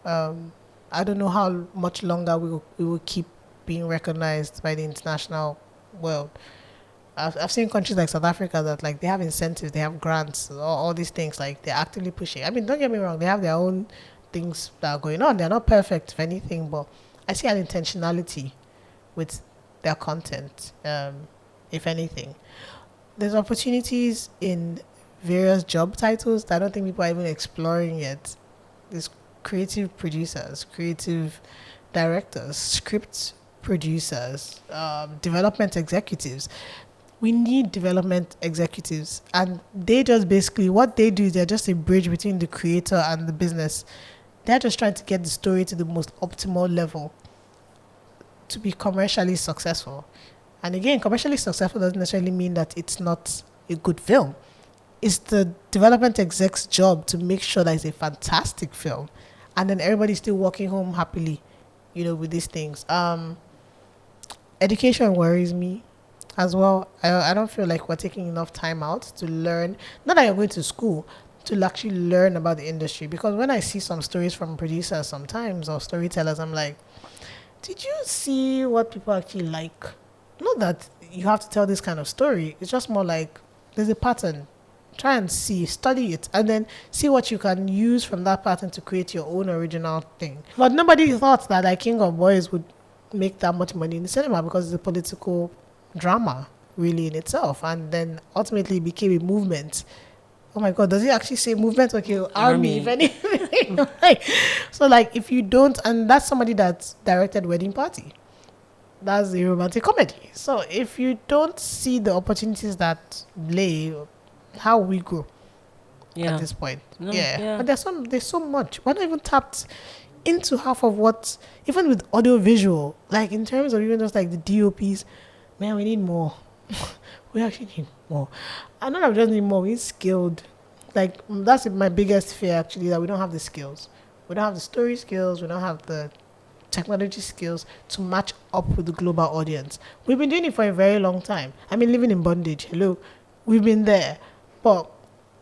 I don't know how much longer we will keep being recognized by the international world. I've seen countries like South Africa that like they have incentives, they have grants, all these things, like they're actively pushing. I mean, don't get me wrong, they have their own things that are going on. They're not perfect, if anything, but I see an intentionality with their content, if anything. There's opportunities in various job titles that I don't think people are even exploring yet. There's creative producers, creative directors, script producers, development executives. We need development executives, and they just basically what they do is they're just a bridge between the creator and the business. They're just trying to get the story to the most optimal level to be commercially successful. And again, commercially successful doesn't necessarily mean that it's not a good film. It's the development exec's job to make sure that it's a fantastic film, and then everybody's still walking home happily, with these things. Education worries me as well. I don't feel like we're taking enough time out to learn. Not that you're going to school, to actually learn about the industry. Because when I see some stories from producers sometimes or storytellers, I'm like, did you see what people actually like? Not that you have to tell this kind of story. It's just more like there's a pattern. Try and study it, and then see what you can use from that pattern to create your own original thing. But nobody thought that like King of Boys would make that much money in the cinema because it's a political drama really in itself, and then ultimately it became a movement. Oh my God, does it actually say movement? Okay, army, if anything. So like if you don't, and that's somebody that directed Wedding Party. That's a romantic comedy. So if you don't see the opportunities that lay, how we grow at this point. But there's so much. We're not even tapped into half of what, even with audio visual, like in terms of even just like the DOPs, man, we need more. We actually need more. I know that we just need more. We need skilled. Like that's my biggest fear actually, that we don't have the skills. We don't have the story skills. We don't have the technology skills to match up with the global audience. We've been doing it for a very long time. I mean, living in bondage. Hello. We've been there. But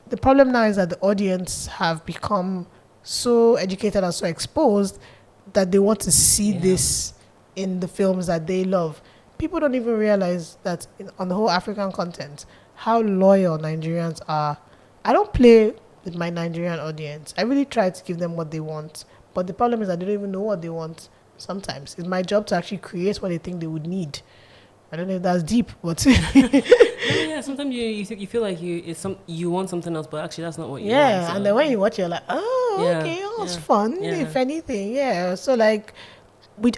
the problem now is that the audience have become so educated and so exposed that they want to see this in the films that they love. People don't even realize that on the whole African content, how loyal Nigerians are. I don't play with my Nigerian audience. I really try to give them what they want. But the problem is that they don't even know what they want sometimes. It's my job to actually create what they think they would need. I don't know if that's deep, but sometimes you feel like you want something else, but actually that's not what you want. Yeah, so. And then when you watch, you're like, it's fun, if anything. Yeah, so like,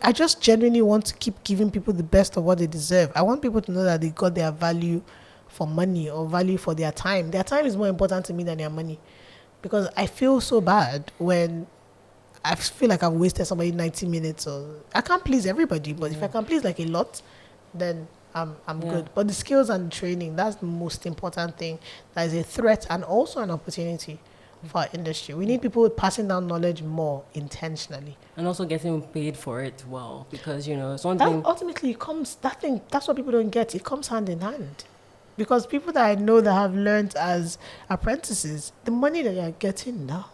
I just genuinely want to keep giving people the best of what they deserve. I want people to know that they got their value for money or value for their time. Their time is more important to me than their money, because I feel so bad when I feel like I've wasted somebody 90 minutes. Or I can't please everybody, but if I can please like a lot, then I'm good. But the skills and training, that's the most important thing. That is a threat and also an opportunity for our industry. We need people passing down knowledge more intentionally. And also getting paid for it well. Because, it's one that thing. Ultimately, that's what people don't get. It comes hand in hand. Because people that I know that have learned as apprentices, the money that they're getting now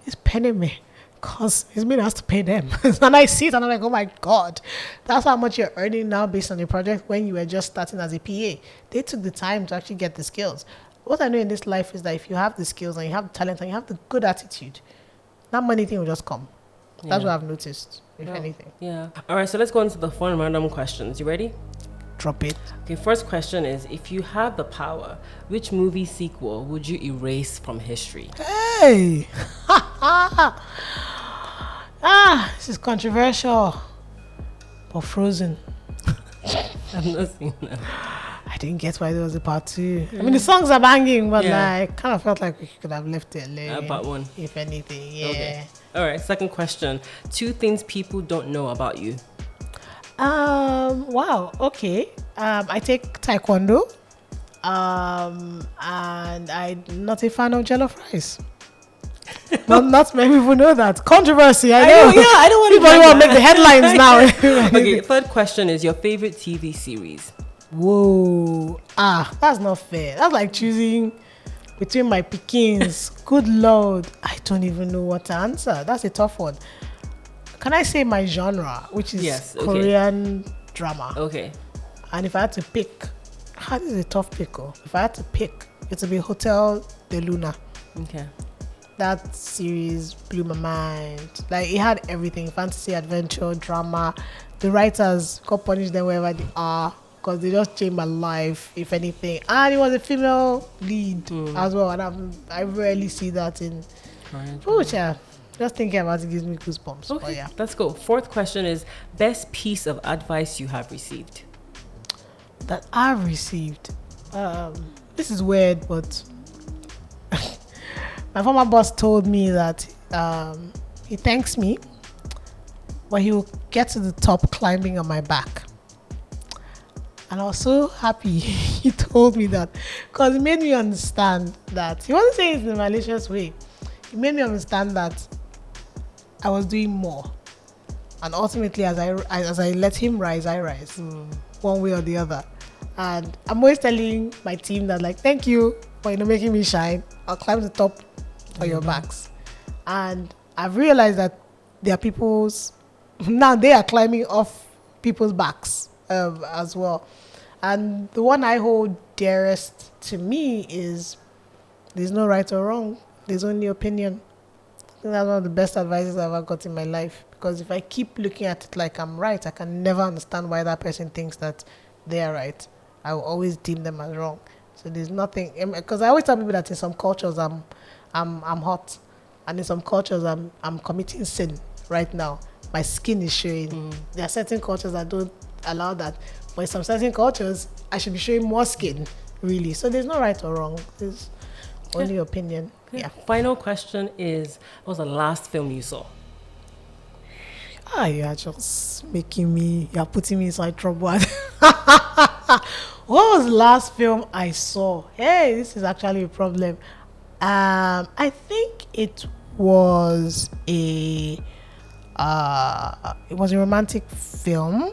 is penning me. Because it's me that has to pay them. And I see it and I'm like, oh my God, that's how much you're earning now based on the project when you were just starting as a PA. They took the time to actually get the skills. What I know in this life is that if you have the skills and you have the talent and you have the good attitude, that money thing will just come. That's what I've noticed, if anything. Yeah. All right, so let's go into the fun random questions. You ready? Drop it. Okay, first question is, if you had the power, which movie sequel would you erase from history? Hey! This is controversial. But Frozen. I've not seen that. I didn't get why there was a part 2. I mean, the songs are banging, but like, kind of felt like we could have left it alone. Part 1. If anything, yeah. Okay. All right, second question. 2 things people don't know about you. Wow, okay. I take Taekwondo. And I'm not a fan of jollof rice. Not many people know that. Controversy, I know. I don't want to make the headlines now. Okay, third question is your favorite TV series. Whoa. That's not fair. That's like choosing between my pickings. Good Lord. I don't even know what to answer. That's a tough one. Can I say my genre, which is Korean drama? Okay. And if I had to pick, This is a tough pick. If I had to pick, it would be Hotel de Luna. Okay. That series blew my mind. Like, it had everything: fantasy, adventure, drama. The writers, God punish them wherever they are, because they just changed my life, if anything. And it was a female lead as well, and I rarely see that in. Oh, yeah. Just thinking about it gives me goosebumps. Okay, but yeah. let's go. Fourth question is best piece of advice you have received. That I've received. This is weird, but my former boss told me that he thanks me, but he will get to the top climbing on my back. And I was so happy he told me that, because it made me understand that he wasn't saying it in a malicious way. It made me understand that I was doing more, and ultimately, as I let him rise, I rise, one way or the other. And I'm always telling my team that, like, thank you for making me shine. I'll climb the top on your backs. And I've realized that there are people's now they are climbing off people's backs as well. And the one I hold dearest to me is there's no right or wrong. There's only opinion. I think that's one of the best advices I've ever got in my life. Because if I keep looking at it like I'm right, I can never understand why that person thinks that they are right. I will always deem them as wrong. So there's nothing, because I always tell people that in some cultures I'm hot, and in some cultures I'm committing sin right now. My skin is showing. There are certain cultures that don't allow that, but in some certain cultures I should be showing more skin, really. So there's no right or wrong. There's only opinion. Okay. Yeah. Final question is, what was the last film you saw? You're just you're putting me inside trouble. What was the last film I saw? Hey, this is actually a problem. I think it was a romantic film,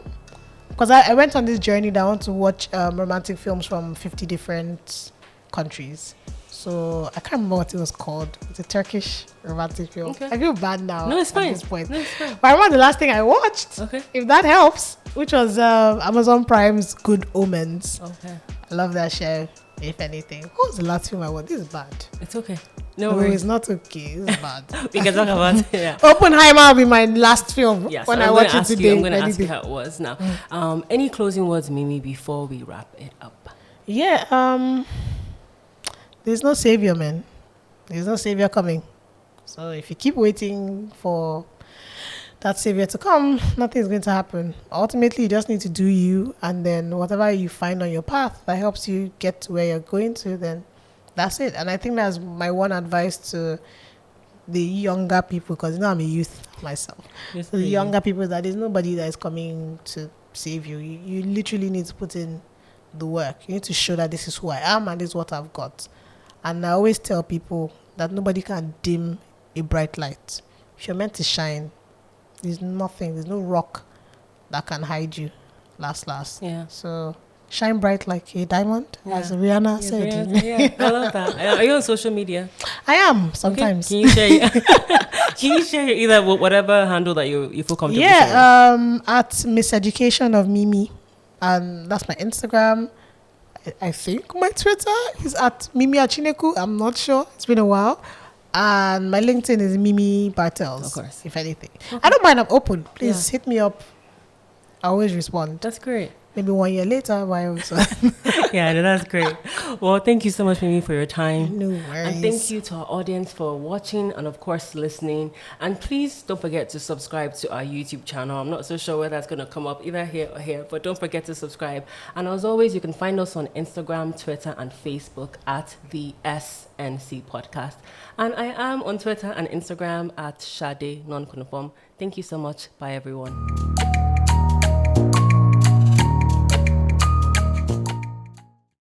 because I went on this journey that I want to watch romantic films from 50 different countries. So I can't remember what it was called. It's a Turkish romantic film. Okay. I feel bad now. No, it's fine. At this point. No, it's fine. But I remember the last thing I watched. Okay. If that helps, which was Amazon Prime's Good Omens. Okay. I love that show. If anything, what was the last film I watched? This is bad. It's okay. No worries. It's not okay. It's bad. We can talk about it. Yeah. Oppenheimer will be my last film. Yes, when I watch it today. I'm going to ask you how it was now. Any closing words, Mimi, before we wrap it up? Yeah. There's no savior, man. There's no savior coming. So if you keep waiting for that savior to come, nothing's going to happen. Ultimately, you just need to do you, and then whatever you find on your path that helps you get to where you're going to, then that's it. And I think that's my one advice to the younger people, because I'm a youth myself. Yes, so the younger people, that there's nobody that is coming to save you. You literally need to put in the work. You need to show that this is who I am and this is what I've got. And I always tell people that nobody can dim a bright light. If you're meant to shine, there's no rock that can hide you. Last. Yeah. So shine bright like a diamond, as Rihanna said. Yeah, I love that. Are you on social media? I am sometimes. Okay. Can you share either whatever handle that you feel comfortable sharing? Yeah, at Miseducation of Mimi, and that's my Instagram. I think my Twitter is at Mimi Achineku. I'm not sure. It's been a while. And my LinkedIn is Mimi Bartels. Of course. If anything. Okay. I don't mind. I'm open. Please hit me up. I always respond. That's great. Maybe 1 year later, why also? Yeah, no, that's great. Well, thank you so much, Mimi, for your time. No worries. And thank you to our audience for watching and, of course, listening. And please don't forget to subscribe to our YouTube channel. I'm not so sure where that's going to come up, either here or here, but don't forget to subscribe. And as always, you can find us on Instagram, Twitter, and Facebook at TheSNCPodcast. And I am on Twitter and Instagram at Shade Nonconform. Thank you so much. Bye, everyone.